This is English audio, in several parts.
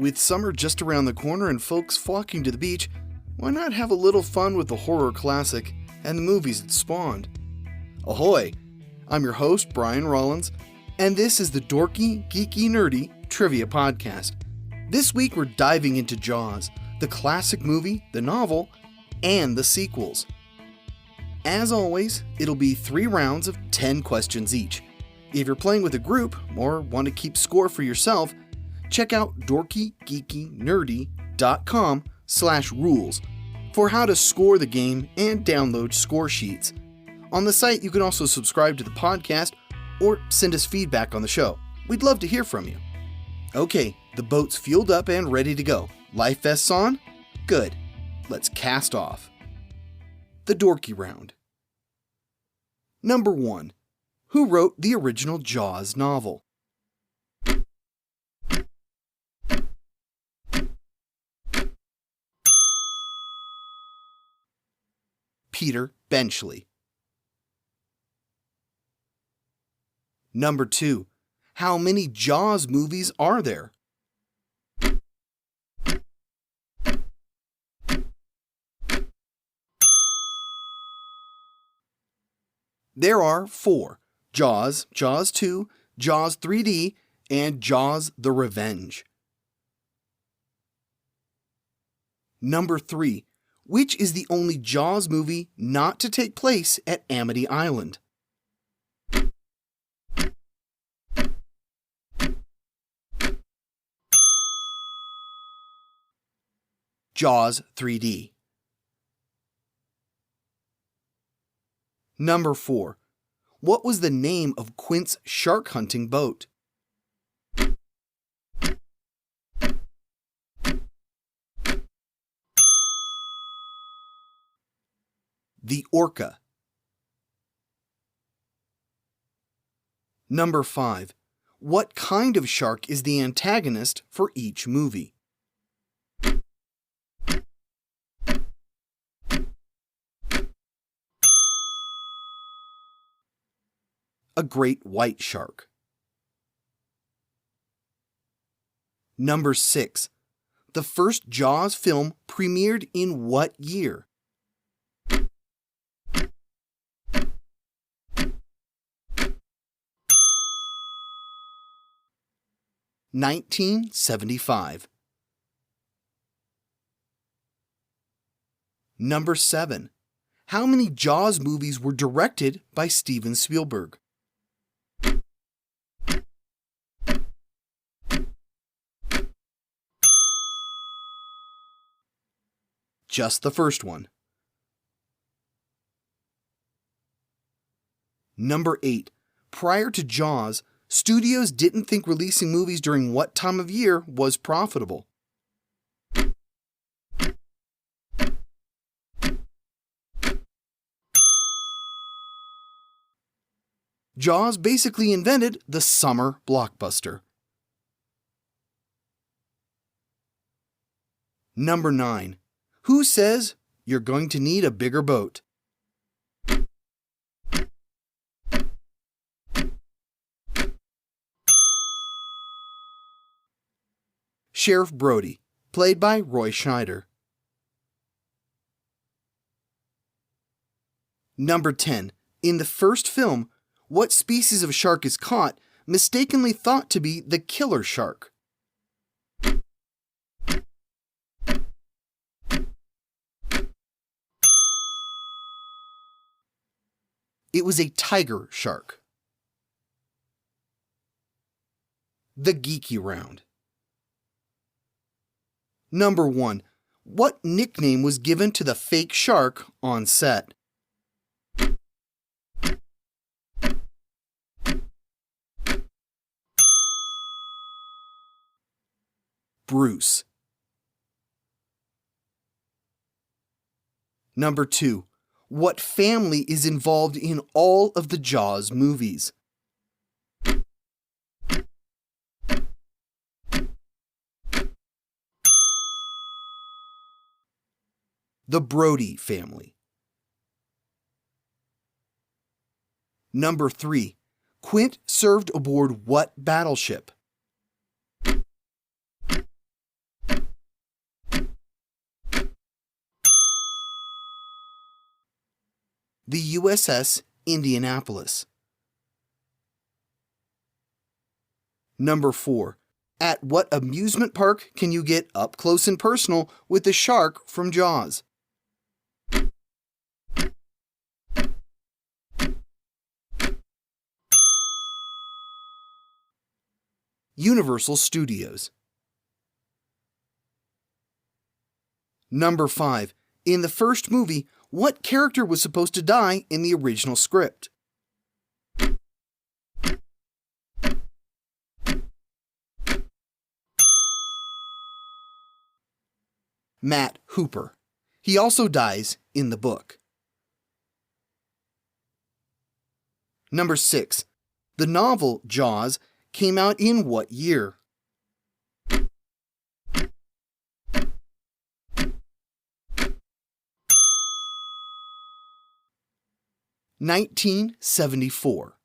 With summer just around the corner and folks flocking to the beach, why not have a little fun with the horror classic and the movies it spawned? Ahoy! I'm your host, Brian Rollins, and this is the Dorky, Geeky, Nerdy Trivia Podcast. This week we're diving into Jaws, the classic movie, the novel, and the sequels. As always, it'll be 3 rounds of 10 questions each. If you're playing with a group or want to keep score for yourself, check out dorkygeekynerdy.com/rules for how to score the game and download score sheets. On the site, you can also subscribe to the podcast or send us feedback on the show. We'd love to hear from you. Okay, the boat's fueled up and ready to go. Life vests on? Good. Let's cast off. The Dorky Round. Number 1. Who wrote the original Jaws novel? Peter Benchley. Number 2. How many Jaws movies are there? There are 4. Jaws, Jaws 2, Jaws 3D, and Jaws the Revenge. Number 3. Which is the only Jaws movie not to take place at Amity Island? Jaws 3D. Number 4. What was the name of Quint's shark hunting boat? The Orca. Number 5. What kind of shark is the antagonist for each movie? A great white shark. Number 6. The first Jaws film premiered in what year? (1975). Number 7. How many Jaws movies were directed by Stephen Spielberg? Just the first one. Number 8. Prior to Jaws, studios didn't think releasing movies during what time of year was profitable? Jaws basically invented the summer blockbuster. Number 9. Who says you're going to need a bigger boat? Sheriff Brody, played by Roy Scheider. Number 10. In the first film, what species of shark is caught, mistakenly thought to be the killer shark? It was a tiger shark. The Geeky Round. Number 1. What nickname was given to the fake shark on set? Bruce. Number 2. What family is involved in all of the Jaws movies? The Brody family. Number 3. Quint served aboard what battleship? The USS Indianapolis. Number 4. At what amusement park can you get up close and personal with the shark from Jaws? Universal Studios. Number 5. In the first movie, what character was supposed to die in the original script? Matt Hooper. He also dies in the book. Number 6. The novel Jaws came out in what year? (1974).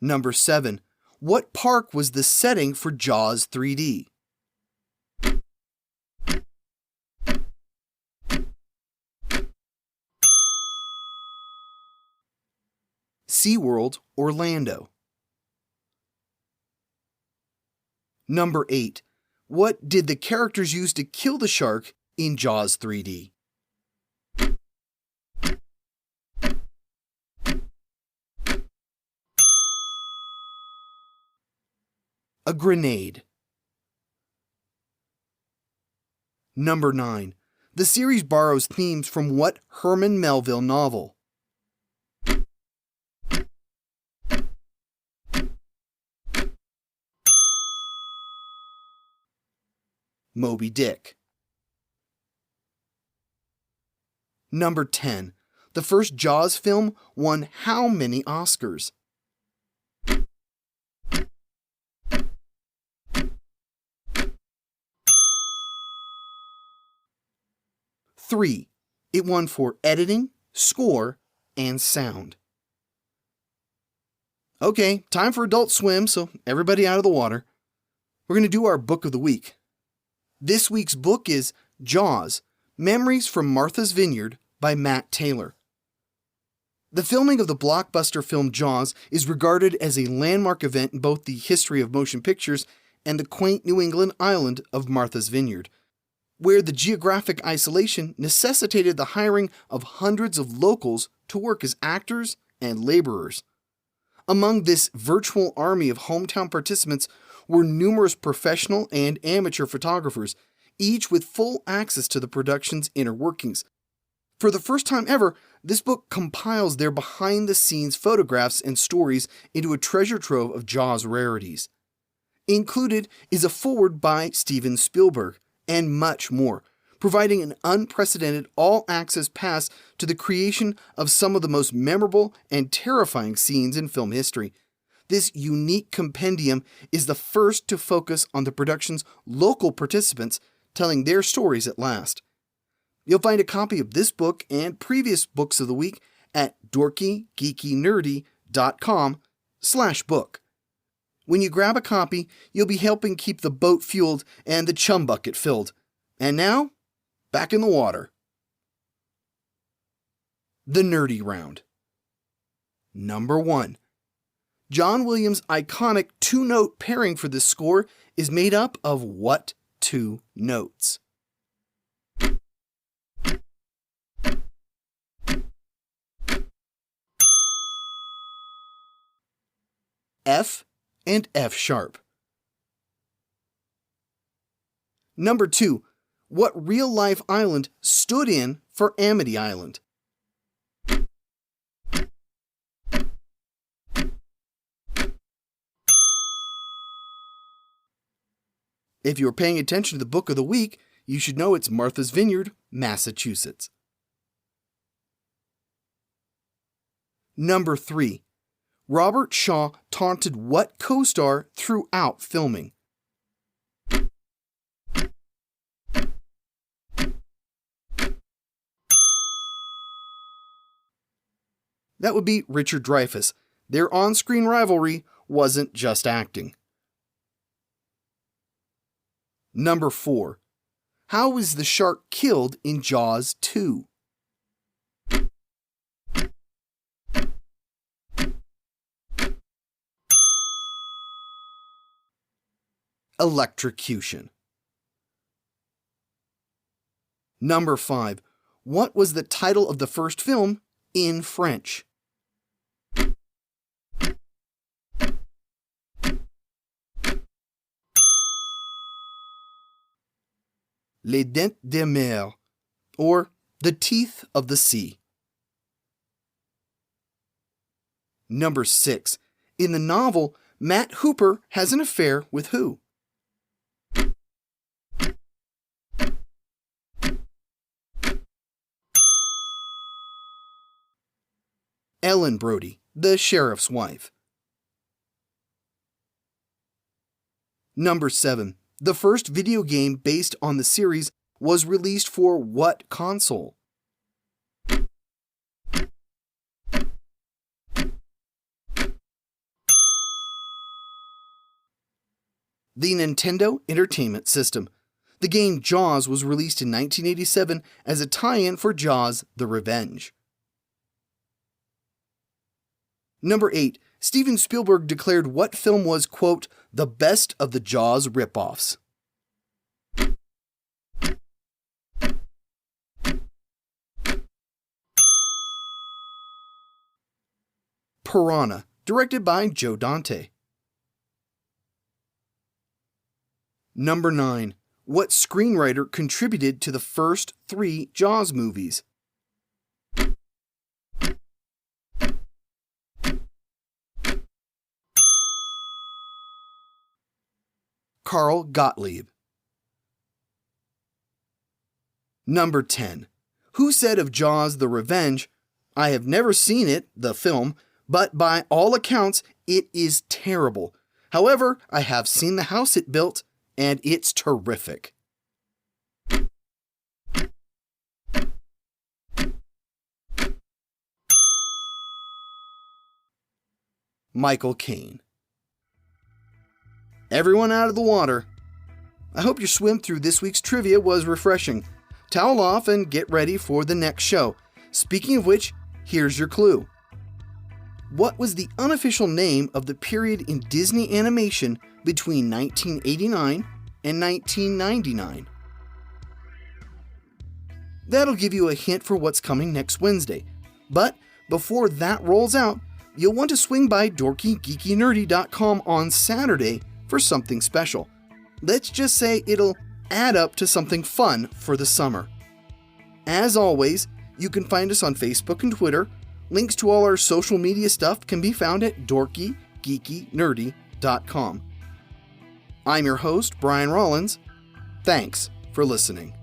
Number 7. What park was the setting for Jaws 3D? SeaWorld, Orlando. Number 8. What did the characters use to kill the shark in Jaws 3D? A grenade. Number 9. The series borrows themes from what Herman Melville novel? Moby Dick. Number 10. The first Jaws film won how many Oscars? Three. It won for editing, score, and sound. Okay, time for Adult Swim, so everybody out of the water. We're going to do our book of the week. This week's book is Jaws, Memories from Martha's Vineyard by Matt Taylor. The filming of the blockbuster film Jaws is regarded as a landmark event in both the history of motion pictures and the quaint New England island of Martha's Vineyard, where the geographic isolation necessitated the hiring of hundreds of locals to work as actors and laborers. Among this virtual army of hometown participants were numerous professional and amateur photographers, each with full access to the production's inner workings. For the first time ever, this book compiles their behind-the-scenes photographs and stories into a treasure trove of Jaws rarities. Included is a foreword by Stephen Spielberg, and much more, providing an unprecedented all-access pass to the creation of some of the most memorable and terrifying scenes in film history. This unique compendium is the first to focus on the production's local participants telling their stories at last. You'll find a copy of this book and previous books of the week at dorkygeekynerdy.com/book. When you grab a copy, you'll be helping keep the boat fueled and the chum bucket filled. And now, back in the water. The Nerdy Round. Number 1. John Williams' iconic two-note pairing for this score is made up of what two notes? F and F sharp. Number 2. What real-life island stood in for Amity Island? If you're paying attention to the book of the week, you should know it's Martha's Vineyard, Massachusetts. Number 3. Robert Shaw taunted what co-star throughout filming? That would be Richard Dreyfuss. Their on-screen rivalry wasn't just acting. Number 4. How is the shark killed in Jaws 2? Electrocution. Number 5. What was the title of the first film in French? Les Dents de Mer, or The Teeth of the Sea. Number 6. In the novel, Matt Hooper has an affair with who? Ellen Brody, the sheriff's wife. Number 7. The first video game based on the series was released for what console? The Nintendo Entertainment System. The game Jaws was released in 1987 as a tie-in for Jaws: The Revenge. Number 8. Stephen Spielberg declared what film was, quote, the best of the Jaws ripoffs? Piranha, directed by Joe Dante. Number 9. What screenwriter contributed to the first 3 Jaws movies? Carl Gottlieb. Number 10. Who said of Jaws: The Revenge, "I have never seen it, the film, but by all accounts, it is terrible. However, I have seen the house it built, and it's terrific." Michael Caine. Everyone out of the water. I hope your swim through this week's trivia was refreshing. Towel off and get ready for the next show. Speaking of which, here's your clue. What was the unofficial name of the period in Disney animation between 1989 and 1999? That'll give you a hint for what's coming next Wednesday. But before that rolls out, you'll want to swing by dorkygeekynerdy.com on Saturday for something special. Let's just say it'll add up to something fun for the summer. As always, you can find us on Facebook and Twitter. Links to all our social media stuff can be found at dorkygeekynerdy.com. I'm your host, Brian Rollins. Thanks for listening.